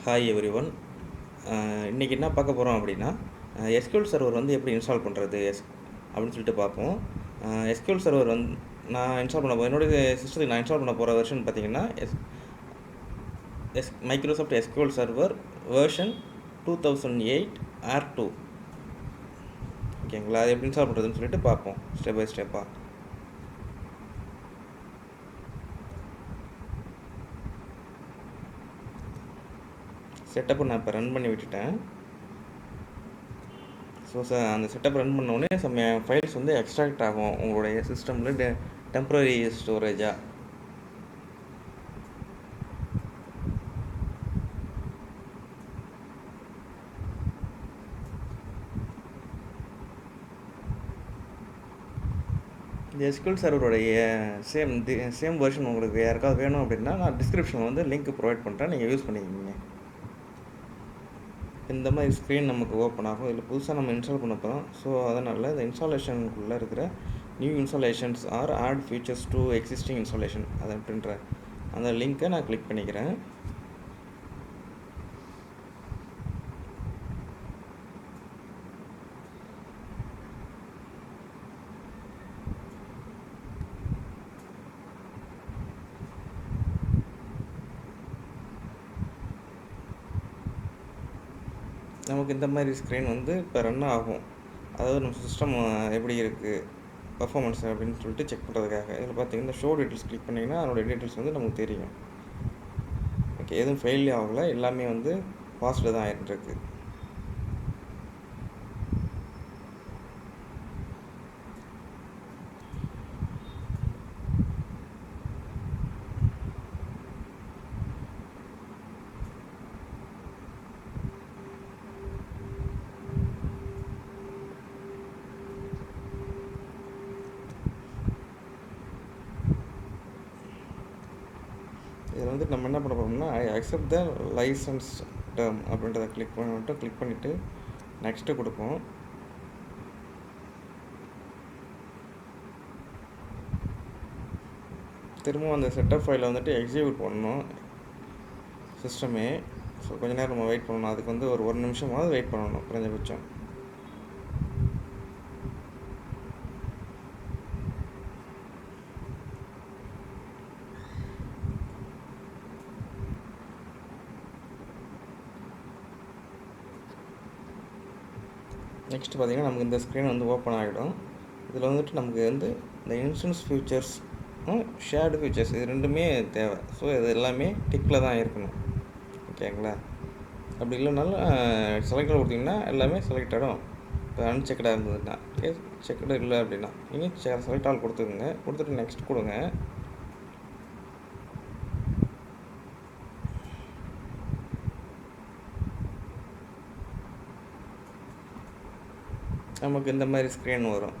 Hi everyone. இன்றைக்கி என்ன பார்க்க போகிறோம் அப்படின்னா, எஸ்கியூஎல் சர்வர் வந்து எப்படி இன்ஸ்டால் பண்ணுறது அப்படின்னு சொல்லிட்டு பார்ப்போம். எஸ்கியூஎல் சர்வர் நான் இன்ஸ்டால் பண்ண என்னுடைய சிஸ்டத்துக்கு நான் இன்ஸ்டால் பண்ண போகிற வெர்ஷன் பார்த்தீங்கன்னா Microsoft SQL server version 2008 R2. ஓகேங்களா? அது எப்படி இன்ஸ்டால் பண்ணுறதுன்னு சொல்லிட்டு பார்ப்போம் ஸ்டெப் பை ஸ்டெப்பாக. செட்டப்பை நான் இப்போ ரன் பண்ணி விட்டுட்டேன். ஸோ அந்த செட்டப் ரன் பண்ணோடனே ஃபைல்ஸ் வந்து எக்ஸ்ட்ராக்ட் ஆகும் உங்களுடைய சிஸ்டமில் டெம்பரரி ஸ்டோரேஜாக. இந்த எஸ்கியூஎல் சர்வருடைய சேம் வெர்ஷன் உங்களுக்கு யாருக்காவது வேணும் அப்படின்னா நான் டிஸ்கிரிப்ஷனில் வந்து லிங்க் ப்ரொவைட் பண்ணுறேன், நீங்கள் யூஸ் பண்ணிக்கிங்க. இந்த மாதிரி ஸ்க்ரீன் நமக்கு ஓப்பன் ஆகும். இதில் புதுசாக நம்ம இன்ஸ்டால் பண்ண போகிறோம். ஸோ அதனால் இந்த இன்ஸ்டாலேஷனுக்குள்ளே இருக்கிற new installations or add features to existing installation அதை அப்படின்ற அந்த லிங்க்கை நான் கிளிக் பண்ணிக்கிறேன். நமக்கு இந்த மாதிரி ஸ்க்ரீன் வந்து இப்போ ரன் ஆகும். அதாவது நம்ம சிஸ்டம் எப்படி இருக்குது பர்ஃபார்மன்ஸ் அப்படின்னு சொல்லிட்டு செக் பண்ணுறதுக்காக. இதில் பார்த்தீங்கன்னா ஷோ டீட்டெயில்ஸ் கிளிக் பண்ணிங்கன்னா அதனுடைய டீட்டெயில்ஸ் வந்து நமக்கு தெரியும். ஓகே, எதுவும் ஃபெயிலியர் ஆகலை, எல்லாமே வந்து பாசிட்டிவ் தான் ஆகிட்டுருக்கு. இதில் வந்து நம்ம என்ன பண்ண போகிறோம்னா I accept the licence term அப்படின்றத கிளிக் பண்ணிவிட்டு நெக்ஸ்ட்டு கொடுப்போம். திரும்பவும் அந்த செட்டப் ஃபைலை வந்துட்டு எக்ஸிக்யூட் பண்ணணும் சிஸ்டமே. ஸோ கொஞ்சம் நேரம் நம்ம வெயிட் பண்ணணும். அதுக்கு வந்து ஒரு நிமிஷமாவது வெயிட் பண்ணணும் குறைஞ்சபட்சம். நெக்ஸ்ட்டு பார்த்திங்கன்னா நமக்கு இந்த ஸ்க்ரீன் வந்து ஓப்பன் ஆகிடும். இதில் வந்துட்டு நமக்கு வந்து இந்த இன்ஸ்டன்ஸ் ஃபியூச்சர்ஸ் ஷேர்டு ஃபியூச்சர்ஸ் இது ரெண்டுமே தேவை. ஸோ இது எல்லாமே டிக்கில் தான் இருக்கணும். ஓகேங்களா? அப்படி இல்லைனாலும் செலக்டட் கொடுத்திங்கன்னா எல்லாமே செலக்ட் ஆகிடும். இப்போ அன்செக்கடாக இருந்ததுன்னா செக்கடு இல்லை அப்படின்னா நீங்கள் செலக்ட் ஆல் கொடுத்துக்குங்க. கொடுத்துட்டு நெக்ஸ்ட் கொடுங்க. நமக்கு இந்த மாதிரி ஸ்க்ரீன் வரும்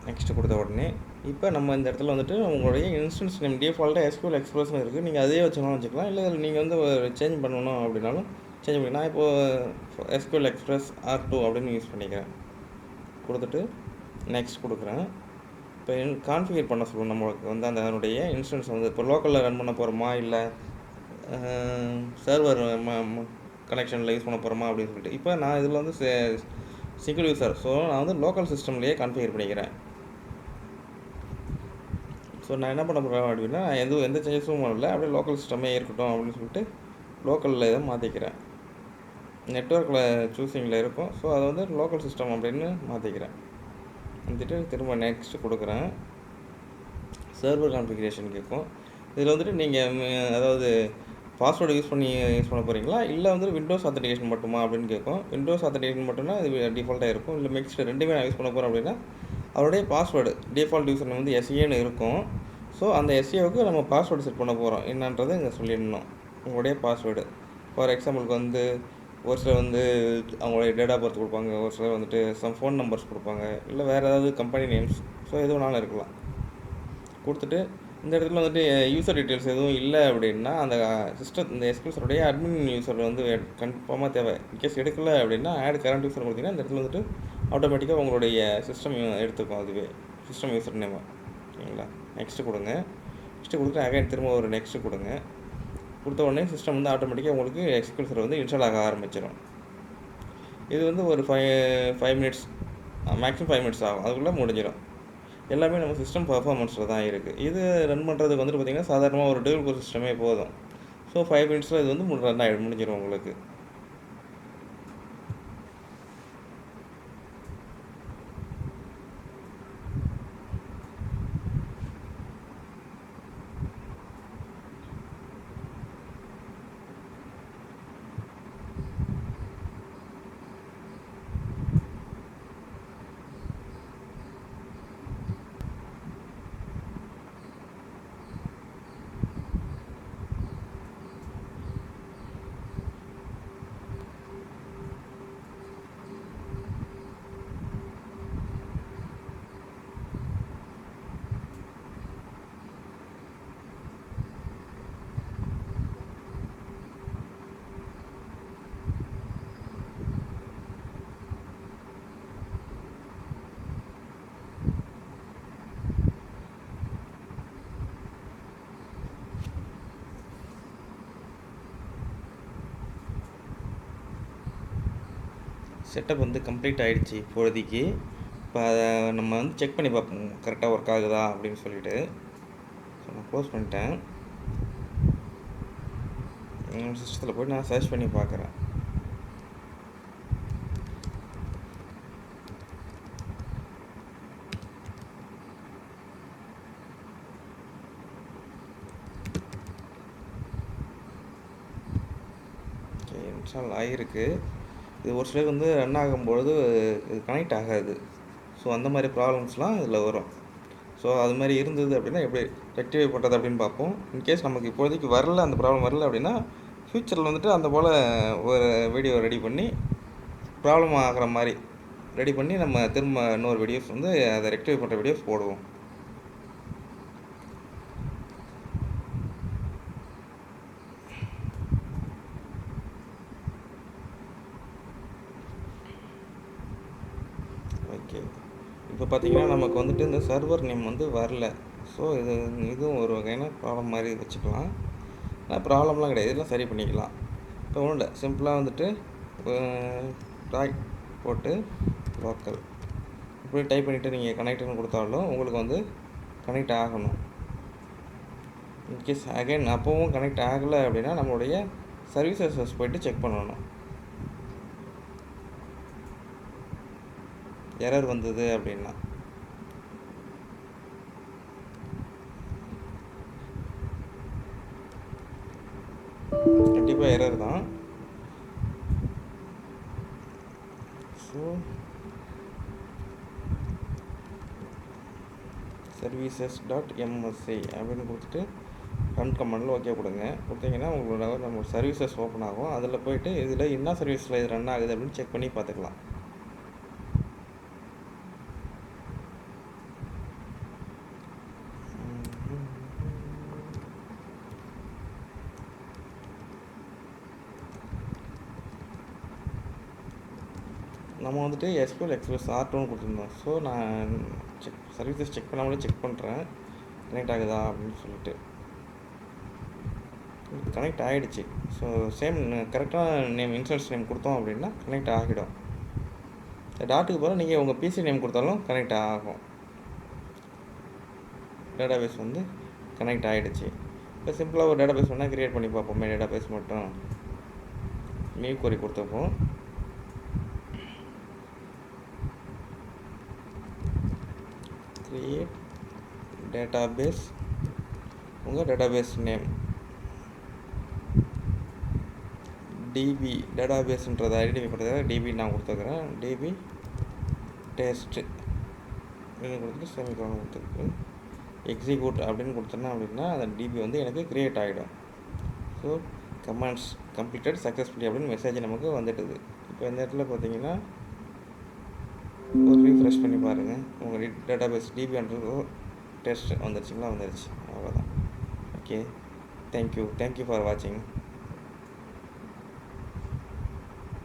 நெக்ஸ்ட்டு கொடுத்த உடனே. இப்போ நம்ம இந்த இடத்துல வந்துட்டு உங்களுடைய இன்ஸ்டன்ஸ் நேம் டிஃபால்ட்டாக எஸ்கியூஎல் எக்ஸ்பிரஸ்னு இருக்குது. நீங்கள் அதே வச்சுக்கலாம். இல்லை நீங்கள் வந்து சேஞ்ச் பண்ணணும் அப்படின்னாலும் சேஞ்ச் பண்ணி நான் இப்போது எஸ்கியூஎல் எக்ஸ்பிரஸ் R2 அப்படின்னு யூஸ் பண்ணிக்கிறேன். கொடுத்துட்டு நெக்ஸ்ட் கொடுக்குறேன். இப்போ கான்ஃபிகர் பண்ண சொல்லுவோம். நம்மளுக்கு வந்து அதனுடைய இன்ஸ்டன்ஸ் வந்து இப்போ லோக்கலில் ரன் பண்ண போகிறோமா இல்லை சர்வர் கனெக்ஷனில் யூஸ் பண்ண போகிறோமா அப்படின்னு சொல்லிட்டு. இப்போ நான் இதில் வந்து சிங்கிள் யூஸர், ஸோ நான் வந்து லோக்கல் சிஸ்டம்லேயே கான்ஃபிகர் பண்ணிக்கிறேன். ஸோ நான் என்ன பண்ண போகிறேன் அப்படின்னா எந்த சேஞ்சஸும் பண்ணல, அப்படியே லோக்கல் சிஸ்டமே இருக்கட்டும் அப்படின்னு சொல்லிட்டு லோக்கலில் இதை மாற்றிக்கிறேன். நெட்ஒர்க்கில் சூஸிங்கில் இருக்கும். ஸோ அதை வந்து லோக்கல் சிஸ்டம் அப்படின்னு மாற்றிக்கிறேன். வந்துட்டு திரும்ப நெக்ஸ்ட்டு கொடுக்குறேன். சர்வர் கான்ஃபிகரேஷன் கேட்கும். இதில் வந்துட்டு நீங்கள் அதாவது பாஸ்வேர்டு யூஸ் பண்ண போகிறீங்களா இல்லை வந்து விண்டோஸ் ஆத்தன்டிகேஷன் மட்டுமா அப்படின்னு கேட்கும். விண்டோஸ் ஆத்தன்டிகேஷன் மட்டும்னா இது டிஃபால்ட்டாக இருக்கும். இல்லை மிக்ஸ்டு ரெண்டுமே நான் யூஸ் பண்ண போகிறேன் அப்படின்னா அவருடைய பாஸ்வேர்டு டிஃபால்ட் யூசர் நேம் வந்து எஸ்ஏன்னு இருக்கும். ஸோ அந்த எஸ்ஏவுக்கு நம்ம பாஸ்வேர்டு செட் பண்ண போகிறோம் என்னன்றது இங்கே சொல்லிடணும். உங்களுடைய பாஸ்வேர்டு ஃபார் எக்ஸாம்பிளுக்கு வந்து ஒரு சிலர் வந்து அவங்களுடைய டேட் ஆஃப் பர்த் கொடுப்பாங்க, ஒரு சிலர் வந்துட்டு சம் ஃபோன் நம்பர்ஸ் கொடுப்பாங்க, இல்லை வேறு ஏதாவது கம்பெனி நேம்ஸ், ஸோ எது வேணாலும் இருக்கலாம். கொடுத்துட்டு இந்த இடத்துல வந்துட்டு யூசர் டீட்டெயில்ஸ் எதுவும் இல்லை அப்படின்னா அந்த இந்த எஸ்கியூஎல்ஸருடைய அட்மின் யூசர் வந்து கன்ஃபார்மாக தேவை. இன்கேஸ் எடுக்கலை அப்படின்னா ஆட் கரண்ட் யூசர் கொடுத்தீங்கன்னா இந்த இடத்துல வந்துட்டு ஆட்டோமேட்டிக்காக உங்களுடைய சிஸ்டம் எடுத்துக்கும். அதுவே சிஸ்டம் யூசர் நேம். ஓகேங்களா? நெக்ஸ்ட்டு கொடுங்க. நெக்ஸ்ட்டு கொடுத்துட்டு அகைன் திரும்ப ஒரு நெக்ஸ்ட்டு கொடுங்க. கொடுத்த உடனே சிஸ்டம் வந்து ஆட்டோமேட்டிக்காக உங்களுக்கு SQL சர்வர் வந்து இன்ஸ்டால் ஆக ஆரம்பிச்சிடும். இது வந்து ஒரு 5 மினிட்ஸ் மேக்ஸிமம் 5 மினிட்ஸ் ஆகும். அதுக்குள்ளே முடிஞ்சிடும். எல்லாமே நம்ம சிஸ்டம் பர்ஃபார்மன்ஸில் தான் இருக்குது. இது ரன் பண்ணுறதுக்கு வந்துட்டு பார்த்திங்கன்னா சாதாரணமாக ஒரு டூயல் கோர் சிஸ்டமே போதும். ஸோ 5 மினிட்ஸில் இது வந்து ரன் முடிஞ்சிடும் உங்களுக்கு. செட்டப் வந்து கம்ப்ளீட் ஆகிடுச்சு இப்போதைக்கு. இப்போ அதை நம்ம வந்து செக் பண்ணி பார்ப்போம் கரெக்டாக ஒர்க் ஆகுதா அப்படின்னு சொல்லிட்டு. ஸோ நான் க்ளோஸ் பண்ணிட்டேன். சிஸ்டத்தில் போய்ட்டு நான் சர்ச் பண்ணி பார்க்குறேன். ஓகே, இன்ஸ்டால் ஆகிருக்கு. இது ஒரு சிலருக்கு வந்து ரன் ஆகும்பொழுது இது கனெக்ட் ஆகாது. ஸோ அந்த மாதிரி ப்ராப்ளம்ஸ்லாம் இதில் வரும். ஸோ அது மாதிரி இருந்தது அப்படின்னா எப்படி ரெக்டிஃபை பண்ணுறது அப்படின்னு பார்ப்போம். இன்கேஸ் நமக்கு இப்போதைக்கு வரல, அந்த ப்ராப்ளம் வரல அப்படின்னா ஃப்யூச்சரில் வந்துட்டு அந்த போல் ஒரு வீடியோ ரெடி பண்ணி ப்ராப்ளம் ஆகிற மாதிரி ரெடி பண்ணி நம்ம திரும்ப இன்னொரு வீடியோஸ் வந்து அதை ரெக்டிஃபை பண்ணுற வீடியோஸ் போடுவோம். ஓகே, இப்போ பார்த்திங்கன்னா நமக்கு வந்துட்டு இந்த சர்வர் நேம் வந்து வரல. ஸோ இதுவும் ஒரு வகையான ப்ராப்ளம் மாதிரி வச்சுக்கலாம். ஆனால் ப்ராப்ளம்லாம் கிடையாது, இதெல்லாம் சரி பண்ணிக்கலாம். இப்போ ஒன்றும் இல்லை, சிம்பிளாக வந்துட்டு டாட் போட்டு லோக்கல் இப்படி டைப் பண்ணிவிட்டு நீங்கள் கனெக்ட்னு கொடுத்தாலும் உங்களுக்கு வந்து கனெக்ட் ஆகணும். இன்கேஸ் அகைன் அப்போவும் கனெக்ட் ஆகலை அப்படின்னா நம்மளுடைய சர்வீசஸ் போய்ட்டு செக் பண்ணணும். எரர் வந்தது அப்படின்னா கண்டிப்பாக எரர் தான். ஸோ services.msc அப்படின்னு கொடுத்துட்டு ரன் கமாண்டில் ஓகே கொடுங்க. கொடுத்தீங்கன்னா உங்களோட நம்ம சர்வீசஸ் ஓப்பன் ஆகும். அதில் போய்ட்டு இதில் என்ன சர்வீஸில் இது ரன் ஆகுது அப்படின்னு செக் பண்ணி பார்த்துக்கலாம். நம்ம வந்துட்டு SQL எக்ஸ்பிரஸ் R2ன்னு கொடுத்துருந்தோம். ஸோ நான் சர்வீசஸ் செக் பண்ணாமலே செக் பண்ணுறேன் கனெக்ட் ஆகுதா அப்படின்னு சொல்லிட்டு. கனெக்ட் ஆகிடுச்சு. ஸோ சேம் கரெக்டான நேம் இன்ஸ்டன்ஸ் நேம் கொடுத்தோம் அப்படின்னா கனெக்ட் ஆகிடும். டாட்டுக்கு பதிலாக நீங்கள் உங்கள் PC நேம் கொடுத்தாலும் கனெக்ட் ஆகும். டேட்டாபேஸ் வந்து கனெக்ட் ஆகிடுச்சு. இப்போ சிம்பிளாக ஒரு டேட்டாபேஸ் வேணால் க்ரியேட் பண்ணி பார்ப்போமே. டேட்டாபேஸ் மட்டும் நியூ கொரி கொடுத்துப்போம். கிரியேட் டேட்டாபேஸ், உங்கள் டேட்டாபேஸ் நேம் டிபி டேட்டாபேஸ்ன்றதை ஐடென்டிஃபை பண்ணுறதுக்காக டிபி நான் கொடுத்துருக்குறேன். டிபி டெஸ்ட்டு அப்படின்னு கொடுத்துட்டு செமிகோலன் கொடுத்துருக்கு. எக்ஸிக்யூட் அப்படின்னு கொடுத்தோன்னா அப்படின்னா அந்த டிபி வந்து எனக்கு க்ரியேட் ஆகிடும். ஸோ கமாண்ட்ஸ் கம்ப்ளீட்டட் சக்ஸஸ்ஃபுல்லி அப்படின்னு மெசேஜ் நமக்கு வந்துடுது. இப்போ இந்த இடத்துல பார்த்தீங்கன்னா ஒரு ரீஃப்ரெஷ் பண்ணி பாருங்கள். உங்கள் டேட்டாபேஸ் டிபின்றது டெஸ்ட் வந்துருச்சுங்களா? வந்துருச்சு. அவ்வளோதான். ஓகே, தேங்க்யூ ஃபார் வாட்சிங்.